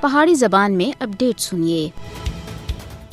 پہاڑی زبان میں اپڈیٹ سنیے۔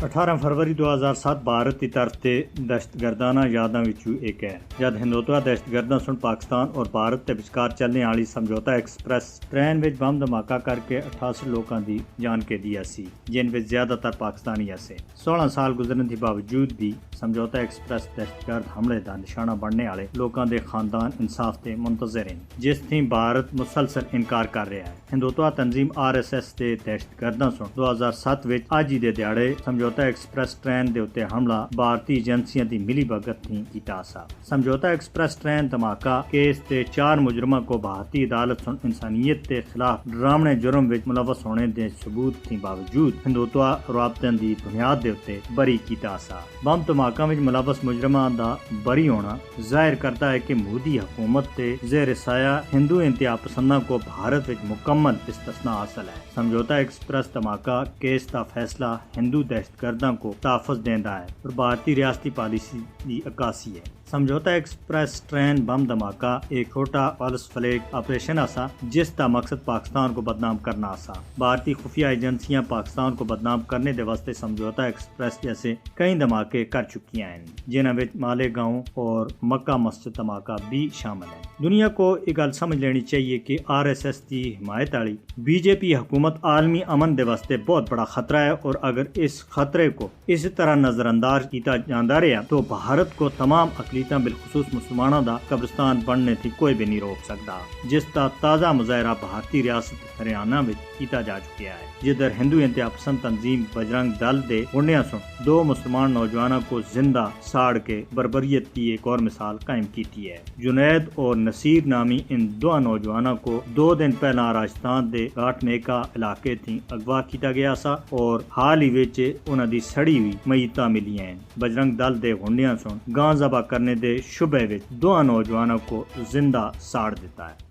18 فروری 2007 بھارت کی طرف سے دہشت گردانہ یاداں وچوں ایک ہے جد ہندوتوا دہشت گرداں سن پاکستان اور بھارت کے وچکار چلنے والی سمجھوتا ایکسپریس ٹرین وچ بم دھماکہ کر کے 88 لوگوں کی جان کے دیا سی، جن وچ زیادہ تر پاکستانی سے 16 سال گزرنے کے باوجود بھی سمجھوتا ایکسپریس دہشت گرد حملے کا نشانہ بننے والے لوگوں کے خاندان انصاف کے منتظر ہیں، جس تھی بھارت مسلسل انکار کر رہا ہے۔ ہندوتوا تنظیم RSS کے دہشت گرداں سن 2007 وچ اج دے دیہڑے سمجھوتا ایکسپریس ٹرین دے اتے حملہ بھارتی ایجنسیاں دی ملی بھگت تھی کیتا سا۔ سمجھوتا ایکسپریس ٹرین دھماکہ کیس تے 4 مجرماں کو بھارتی عدالت سن انسانیت کے خلاف ڈرامنے جرم وچ ملوث ہونے دے ثبوت تھی باوجود ہندوتوا رابطے دی بنیاد دے اتے بری کیتا سا۔ بم دھماکہ وچ ملوث مجرماں دا بری ہونا ظاہر کرتا ہے کہ مودی حکومت تے زیر سایہ ہندو انتہا پسنداں کو بھارت وچ مکمل استثناء حاصل ہے۔ سمجھوتا ایکسپریس دھماکہ کیس کا فیصلہ ہندو دہشت گردوں کو تحفظ دیندا ہے اور بھارتی ریاستی پالیسی کی عکاسی ہے۔ سمجھوتا ایکسپریس ٹرین بم دھماکہ ایک چھوٹا پلس فلیگ آپریشن آسا جس کا مقصد پاکستان کو بدنام کرنا آسا۔ بھارتی خفیہ ایجنسیاں پاکستان کو بدنام کرنے دے واسطے سمجھوتا ایکسپریس جیسے کئی دھماکے کر چکی ہیں، جنہاں وچ مالیگاؤں اور مکہ مسجد دھماکہ بھی شامل ہیں۔ دنیا کو ایک گل سمجھ لینی چاہیے کہ RSS کی حمایت والی BJP حکومت عالمی امن دے واسطے بہت بڑا خطرہ ہے، اور اگر اس خطرے کو اسی طرح نظر انداز کیتا جاندا رہا تو بھارت کو تمام اقلیتاں بالخصوص مسلمانوں دا قبرستان بننے تھی کوئی بھی نہیں روک سکتا، جس کا تازہ مظاہرہ بھارتی ریاست ہریانہ میں کیتا جا چکا ہے، جدھر ہندو انتہا پسند تنظیم بجرنگ دل دے گنڈیاں سن 2 مسلمان نوجوانوں کو زندہ ساڑ کے بربریت کی ایک اور مثال قائم کی ہے۔ جنید اور نصیر نامی ان 2 نوجوانوں کو 2 دن پہلا راجستھان دے گھاٹ میکا علاقے تھی اغوا کیتا گیا سا، اور حال ہی وچ انہاں دی سڑی ہوئی میتاں ملی ہیں۔ بجرنگ دل دے گنڈیاں سن گاں ذبح کرنے دے شبے وچ 2 نوجوانوں کو زندہ ساڑ دیتا ہے۔